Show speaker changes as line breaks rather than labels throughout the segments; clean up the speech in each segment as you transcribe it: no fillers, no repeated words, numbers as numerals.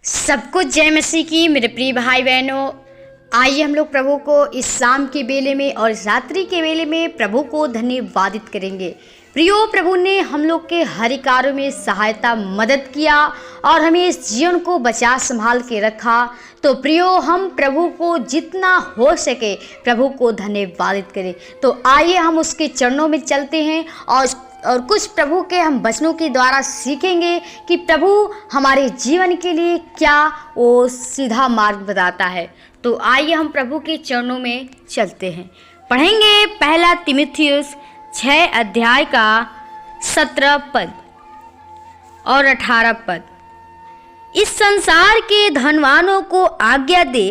सबको जय मसीह की मेरे प्रिय भाई बहनों। आइए हम लोग प्रभु को इस शाम के बेले में और इस रात्रि के बेले में प्रभु को धन्यवादित करेंगे। प्रियो, प्रभु ने हम लोग के हर कार्यों में सहायता मदद किया और हमें इस जीवन को बचा संभाल के रखा। तो प्रियो, हम प्रभु को जितना हो सके प्रभु को धन्यवादित करें। तो आइए हम उसके चरणों में चलते हैं और कुछ प्रभु के हम वचनों के द्वारा सीखेंगे कि प्रभु हमारे जीवन के लिए क्या वो सीधा मार्ग बताता है। तो आइए हम प्रभु के चरणों में चलते हैं। पढ़ेंगे पहला तीमुथियुस 6 अध्याय का 17 पद और 18 पद। इस संसार के धनवानों को आज्ञा दे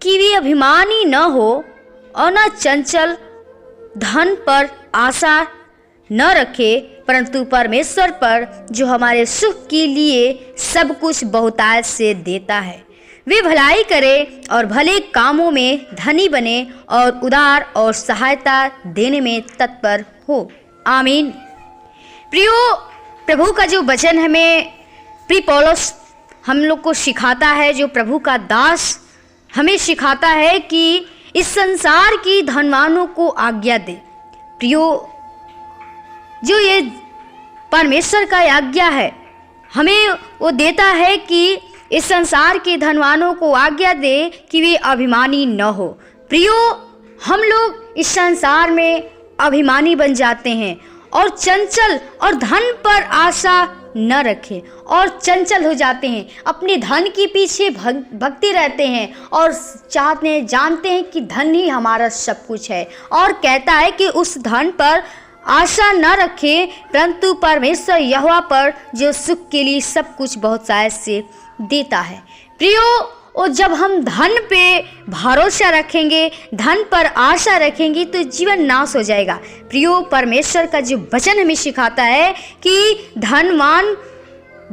कि वे अभिमानी न हो और न चंचल धन पर आशा न रखे, परंतु परमेश्वर पर जो हमारे सुख के लिए सब कुछ बहुतायत से देता है, वे भलाई करे और भले कामों में धनी बने और उदार और सहायता देने में तत्पर हो। आमीन। प्रियो, प्रभु का जो वचन हमें प्रिय पौलुस हम लोग को सिखाता है, जो प्रभु का दास हमें सिखाता है कि इस संसार की धनवानों को आज्ञा दे। प्रियो, जो ये परमेश्वर का आज्ञा है, हमें वो देता है कि इस संसार के धनवानों को आज्ञा दे कि वे अभिमानी न हो। प्रियो, हम लोग इस संसार में अभिमानी बन जाते हैं और चंचल और धन पर आशा न रखें और चंचल हो जाते हैं, अपने धन के पीछे भगते रहते हैं और जानते हैं कि धन ही हमारा सब कुछ है, और कहता है कि उस धन पर आशा न रखें, परंतु परमेश्वर यहोवा पर जो सुख के लिए सब कुछ बहुत साय से देता है। प्रियो, और जब हम धन पे भरोसा रखेंगे, धन पर आशा रखेंगे तो जीवन नाश हो जाएगा। प्रियो, परमेश्वर का जो वचन हमें सिखाता है कि धनवान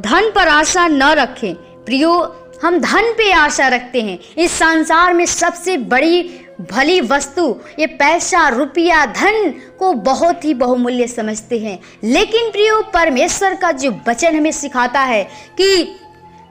धन पर आशा न रखें। प्रियो, हम धन पे आशा रखते हैं। इस संसार में सबसे बड़ी भली वस्तु ये पैसा, रुपया, धन को बहुत ही बहुमूल्य समझते हैं। लेकिन प्रियो, परमेश्वर का जो वचन हमें सिखाता है कि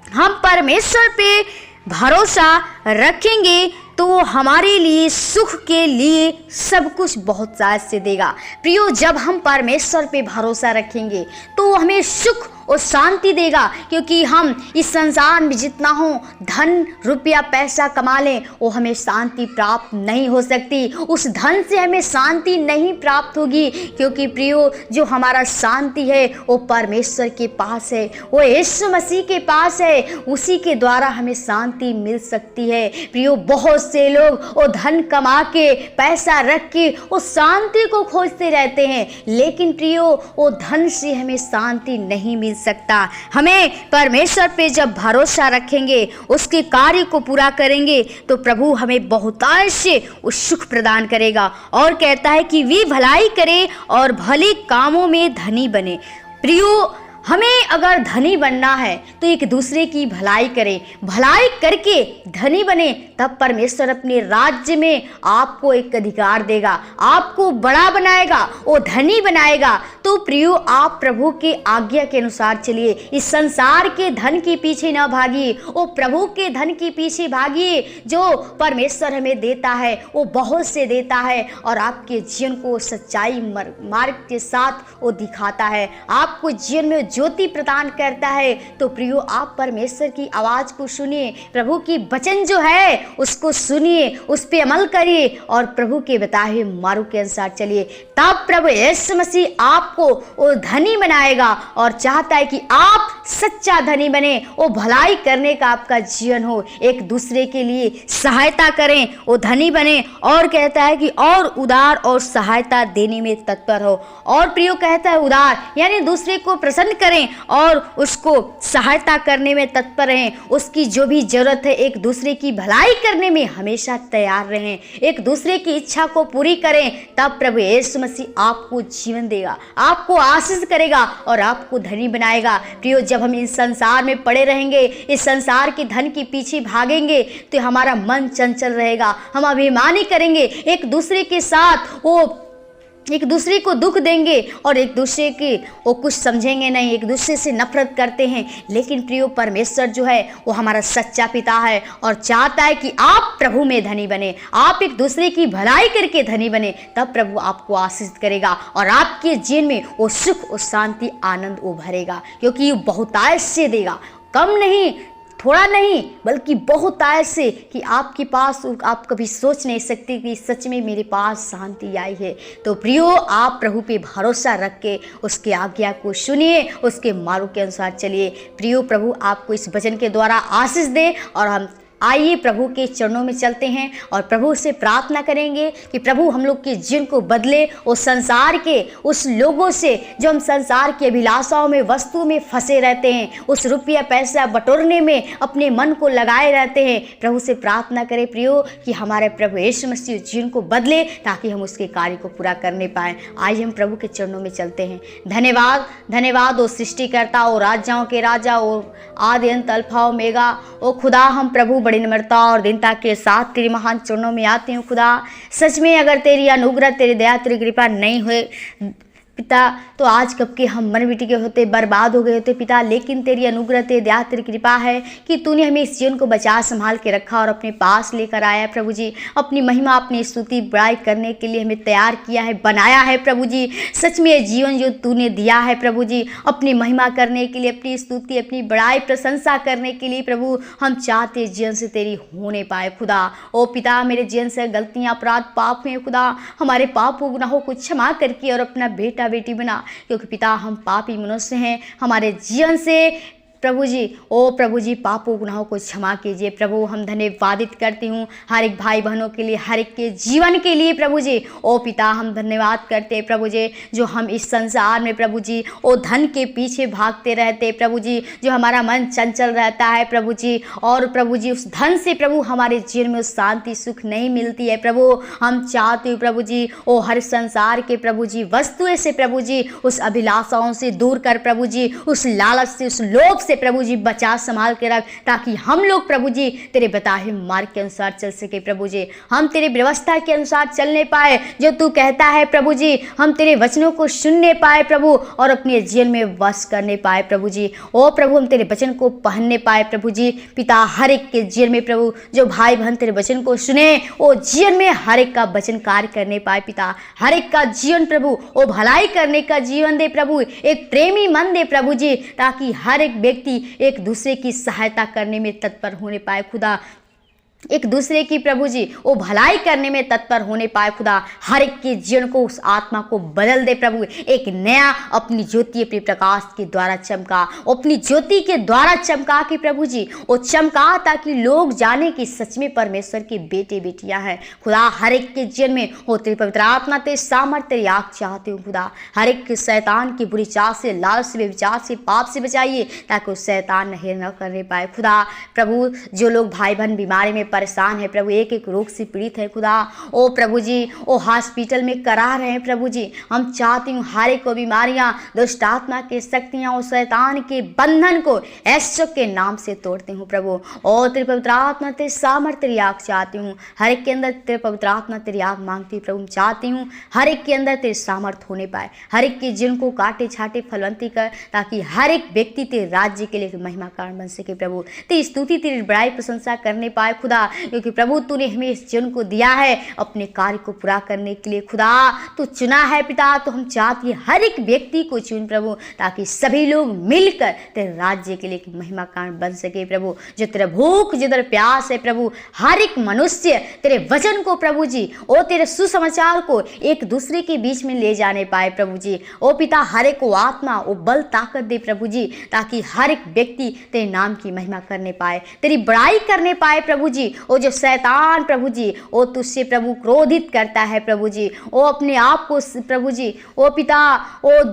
हम परमेश्वर पे भरोसा रखेंगे तो हमारे लिए सुख के लिए सब कुछ बहुत साथ से देगा। प्रियो, जब हम परमेश्वर पे भरोसा रखेंगे तो हमें सुख और शांति देगा, क्योंकि हम इस संसार में जितना हो धन, रुपया, पैसा कमा लें वो हमें शांति प्राप्त नहीं हो सकती। उस धन से हमें शांति नहीं प्राप्त होगी, क्योंकि प्रियो, जो हमारा शांति है वो परमेश्वर के पास है, वो यीशु मसीह के पास है। उसी के द्वारा हमें शांति मिल सकती है। प्रियो, बहुत से लोग वो धन कमा के, पैसा रख के वो शांति को खोजते रहते हैं, लेकिन प्रियो, वो धन से हमें शांति नहीं मिल सकता। हमें परमेश्वर पे जब भरोसा रखेंगे, उसके कार्य को पूरा करेंगे, तो प्रभु हमें बहुतायत से उस सुख प्रदान करेगा। और कहता है कि वे भलाई करे और भले कामों में धनी बने। प्रियो, हमें अगर धनी बनना है तो एक दूसरे की भलाई करें, भलाई करके धनी बने, तब परमेश्वर अपने राज्य में आपको एक अधिकार देगा, आपको बड़ा बनाएगा, वो धनी बनाएगा। तो प्रियो, आप प्रभु के आज्ञा के अनुसार चलिए। इस संसार के धन के पीछे न भागिए, वो प्रभु के धन के पीछे भागिए। जो परमेश्वर हमें देता है वो बहुत से देता है और आपके जीवन को सच्चाई मार्ग के साथ वो दिखाता है, आपको जीवन में ज्योति प्रदान करता है। तो प्रियो, आप परमेश्वर की आवाज को सुनिए, प्रभु की वचन जो है उसको सुनिए, उस पे अमल करिए और प्रभु के बताए हुए मार्ग के अनुसार चलिए। तब प्रभु यीशु मसीह आपको वो धनी बनाएगा और चाहता है कि आप सच्चा धनी बने, वो भलाई करने का आपका जीवन हो, एक दूसरे के लिए सहायता करें, वो धनी बने। और कहता है कि और उदार और सहायता देने में तत्पर हो। और प्रियो, कहता है उदार यानी दूसरे को प्रसन्न करें और उसको सहायता करने में तत्पर रहें। उसकी जो भी जरूरत है, एक दूसरे की भलाई करने में हमेशा तैयार रहें, एक दूसरे की इच्छा को पूरी करें। तब प्रभु यीशु मसीह आपको जीवन देगा, आपको आशीष करेगा और आपको धनी बनाएगा। प्रियो, जब हम इस संसार में पड़े रहेंगे, इस संसार के धन के पीछे भागेंगे, तो हमारा मन चंचल रहेगा, हम अभिमानी करेंगे, एक दूसरे के साथ वो एक दूसरे को दुख देंगे और एक दूसरे के वो कुछ समझेंगे नहीं, एक दूसरे से नफरत करते हैं। लेकिन प्रियो परमेश्वर जो है वो हमारा सच्चा पिता है और चाहता है कि आप प्रभु में धनी बने, आप एक दूसरे की भलाई करके धनी बने, तब प्रभु आपको आशीष करेगा और आपके जीवन में वो सुख और शांति आनंद वो भरेगा, क्योंकि वो बहुतायत से देगा, कम नहीं, थोड़ा नहीं, बल्कि बहुतायत से, कि आपके पास आप कभी सोच नहीं सकते कि सच में मेरे पास शांति आई है। तो प्रियो, आप प्रभु पे भरोसा रख के उसके आज्ञा को सुनिए, उसके मार्ग के अनुसार चलिए। प्रियो, प्रभु आपको इस वचन के द्वारा आशीष दे और हम आइए प्रभु के चरणों में चलते हैं और प्रभु से प्रार्थना करेंगे कि प्रभु हम लोग के जीवन को बदले, उस संसार के उस लोगों से जो हम संसार की अभिलाषाओं में, वस्तु में फंसे रहते हैं, उस रुपया पैसा बटोरने में अपने मन को लगाए रहते हैं। प्रभु से प्रार्थना करें प्रियो कि हमारे प्रभु यीशु मसीह जीवन को बदले ताकि हम उसके कार्य को पूरा करने पाएँ। आइए हम प्रभु के चरणों में चलते हैं। धन्यवाद, धन्यवाद ओ सृष्टिकर्ता, ओ राजाओं के राजा, ओ आदि अंत अल्फा ओमेगा। ओ खुदा, हम प्रभु बड़ी नम्रता और दीनता के साथ तेरे महान चरणों में आती हूँ। खुदा, सच में अगर तेरी अनुग्रह, तेरी दया, तेरी कृपा नहीं हुए पिता, तो आज कब के हम मन मिट्टी के होते, बर्बाद हो गए होते पिता। लेकिन तेरी अनुग्रह, तेरी दया, तेरी कृपा है कि तूने हमें इस जीवन को बचा संभाल के रखा और अपने पास लेकर आया है प्रभु जी। अपनी महिमा, अपनी स्तुति बड़ाई करने के लिए हमें तैयार किया है, बनाया है प्रभु जी। सच में ये जीवन जो तूने दिया है प्रभु जी, अपनी महिमा करने के लिए, अपनी स्तुति, अपनी बड़ाई, प्रशंसा करने के लिए प्रभु, हम चाहते जीवन से तेरी होने पाए खुदा। ओ पिता, मेरे जीवन से गलतियाँ, अपराध, पाप हुए खुदा, हमारे पापों गुनाहों को क्षमा करके और अपना बेटा बेटी बना, क्योंकि पिता हम पापी मनुष्य हैं। हमारे जीवन से प्रभु जी, ओ प्रभु जी, पापों गुनाहों को क्षमा कीजिए प्रभु। हम धन्यवादित करती हूँ हर एक भाई बहनों के लिए, हर एक के जीवन के लिए प्रभु जी। ओ पिता, हम धन्यवाद करते हैं प्रभु जी, जो हम इस संसार में प्रभु जी ओ धन के पीछे भागते रहते प्रभु जी, जो हमारा मन चंचल रहता है प्रभु जी, और प्रभु जी उस धन से प्रभु हमारे जीवन में शांति सुख नहीं मिलती है प्रभु। हम चाहते हो प्रभु जी ओ हर संसार के प्रभु जी वस्तुएं से प्रभु जी, उस अभिलाषाओं से दूर कर प्रभु जी, उस लालच से, उस लोभ से प्रभु जी बचा संभाल के रख, ताकि हम लोग प्रभु जी तेरे बताए मार्ग के अनुसार चल सके प्रभु जी। हम तेरी व्यवस्था के अनुसार चलने पाए, जो तू कहता है प्रभु जी, हम तेरे वचनों को सुनने पाए प्रभु और अपने जीवन में वश करने पाए प्रभु जी। ओ प्रभु, हम तेरे वचन को पहनने पाए प्रभु जी। पिता, हर एक के जीवन में प्रभु, जो भाई बहन तेरे वचन को सुने, वो जीवन में हर एक का वचन कार्य करने पाए पिता। हर एक का जीवन प्रभु वो भलाई करने का जीवन दे प्रभु, एक प्रेमी मन दे प्रभु जी, ताकि हर एक व्यक्ति एक दूसरे की सहायता करने में तत्पर होने पाए खुदा। एक दूसरे की प्रभु जी वो भलाई करने में तत्पर होने पाए खुदा। हर एक के जीवन को, उस आत्मा को बदल दे प्रभु। एक नया अपनी ज्योति, अपने प्रकाश के द्वारा चमका, अपनी ज्योति के द्वारा चमका के प्रभु जी वो चमका, ताकि लोग जाने कि सच में परमेश्वर के बेटे बेटियां हैं खुदा। हर एक के जीवन में हो तेरी पवित्र आत्मा, तेरे सामर्थ, तेरी आग चाहते हूँ खुदा। हर एक के शैतान की बुरी चाल से, लालच से, व्यभिचार से, पाप से बचाइए, ताकि उस शैतान नहीं न करने पाए खुदा। प्रभु, जो लोग भाई बहन बीमारी में परेशान है प्रभु, एक एक रोग से पीड़ित है खुदा, ओ प्रभु जी ओ हॉस्पिटल में करा रहे हैं प्रभु जी, हम चाहती हूँ हर एक को बीमारियां, दुष्ट आत्मा की शक्तियां और शैतान के बंधन को यीशु के नाम से तोड़ती हूँ प्रभु। ओ तेरे पवित्र आत्मा, तेरे सामर्थ, तेरी आग चाहती हूँ। हर एक के अंदर तेरे पवित्र आत्मा, तेरी आग मांगती हूँ प्रभु। चाहती हूँ हर एक के अंदर तेरे सामर्थ होने पाए, हर एक के जीवन को काटे छाटे फलवंती कर, ताकि हर एक व्यक्ति तेरे राज्य के लिए महिमा कारण बन सके प्रभु। तेरी स्तुति, तेरी बड़ाई, प्रशंसा करने पाए खुदा, क्योंकि प्रभु तूने हमें इस जीवन को दिया है अपने कार्य को पूरा करने के लिए खुदा। तू चुना है पिता, तो हम चाहते हैं हर एक व्यक्ति को चुन प्रभु, ताकि सभी लोग मिलकर तेरे राज्य के लिए महिमा कारण बन सके प्रभु। जो तेरा भूख, जो तेरा प्यास है प्रभु, हर एक मनुष्य तेरे वचन को प्रभु जी और तेरे सुसमाचार को एक दूसरे के बीच में ले जाने पाए प्रभु जी। ओ पिता, हर एक को आत्मा वो बल ताकत दे प्रभु जी, ताकि हर एक व्यक्ति तेरे नाम की महिमा करने पाए, तेरी बड़ाई करने पाए प्रभु जी। वो जो शैतान प्रभु जी वो तुझसे प्रभु क्रोधित करता है प्रभु जी, वो अपने आप को प्रभु जी, ओ पिता, वो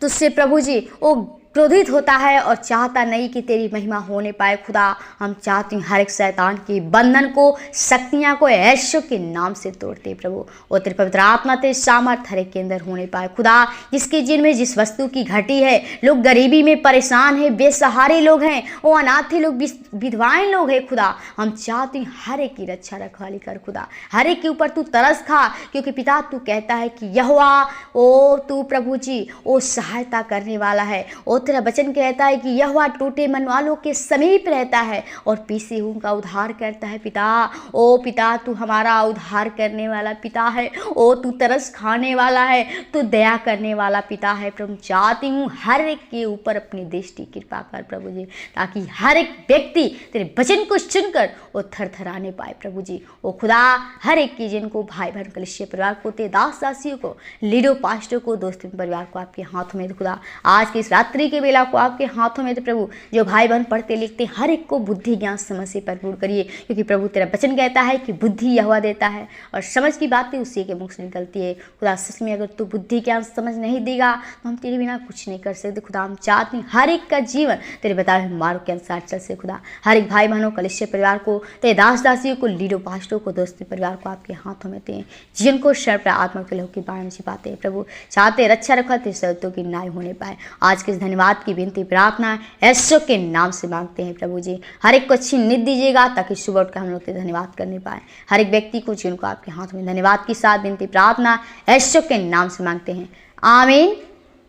तुझसे प्रभु जी वो क्रोधित होता है और चाहता नहीं कि तेरी महिमा होने पाए। खुदा हम चाहते हैं हर एक शैतान के बंधन को, शक्तियाँ को यीशु के नाम से तोड़ते प्रभु। और तेरे पवित्र आत्मा तेरे सामर्थ हर एक के अंदर होने पाए। खुदा जिसके जिनमें जिस वस्तु की घटी है, लोग गरीबी में परेशान हैं, बेसहारे लोग हैं, वो अनाथ लोग, विधवाएं लोग हैं, खुदा हम चाहते हैं हर एक की रक्षा रखवाली कर। खुदा हर एक के ऊपर तू तरस खा, क्योंकि पिता तू कहता है कि यहोवा ओ तू प्रभु जी ओ सहायता करने वाला है। ओ तेरा वचन कहता है कि यहोवा टूटे मन वालों के समीप रहता है और पीसे हुओं का उद्धार करता है। पिता ओ पिता तू हमारा उद्धार करने वाला पिता है। ओ तू तरस खाने वाला है, तू दया करने वाला पिता है। प्रभु चाहती हूँ हर एक के ऊपर अपनी दृष्टि कृपा कर प्रभु जी, ताकि हर एक व्यक्ति तेरे वचन को सुनकर वो थरथराने पाए प्रभु जी। ओ खुदा हर एक की जिनको भाई बहन कलीसिया परिवार को, तेरे दास दासियों को, लीडर पास्टर को, दोस्तों परिवार को आपके हाथों में खुदा आज की इस रात्रि के बेला को आपके हाथों में प्रभु। जो भाई बहन पढ़ते लिखते हर एक को बुद्धि ज्ञान समझ से भरपूर करिए, क्योंकि प्रभु तेरा वचन कहता है कि बुद्धि यहोवा देता है और समझ की बातें उसी के मुख से निकलती है। खुदा सच में अगर तू बुद्धि ज्ञान समझ नहीं देगा तो हम तेरे बिना कुछ नहीं कर सकते। खुदा हम चाहते हैं हर एक का जीवन तेरे बताए हुए मार्ग के अनुसार चल से। खुदा हर एक भाई बहनों कलीसिया परिवार को, तेरे दास दासियों को, लीडर पास्टरों को, दोस्तों परिवार को आपके हाथों में ते जीवन को शर्प आत्मा के लहू के बारे में छिपाते हैं प्रभु। चाहते रक्षा रखा तेरे शर्तों की न्याय होने पाए। आज के इस धन्यवाद की विनती प्रार्थना यीशु के नाम से मांगते हैं प्रभु जी। हर एक को अच्छी नींद दीजिएगा ताकि सुबह उठकर हम लोग तेरे धन्यवाद करने पाए। हर एक व्यक्ति को जीवन को आपके हाथ में धन्यवाद के साथ विनती प्रार्थना यीशु के नाम से मांगते हैं। आमीन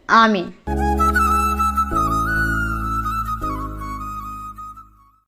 आमीन।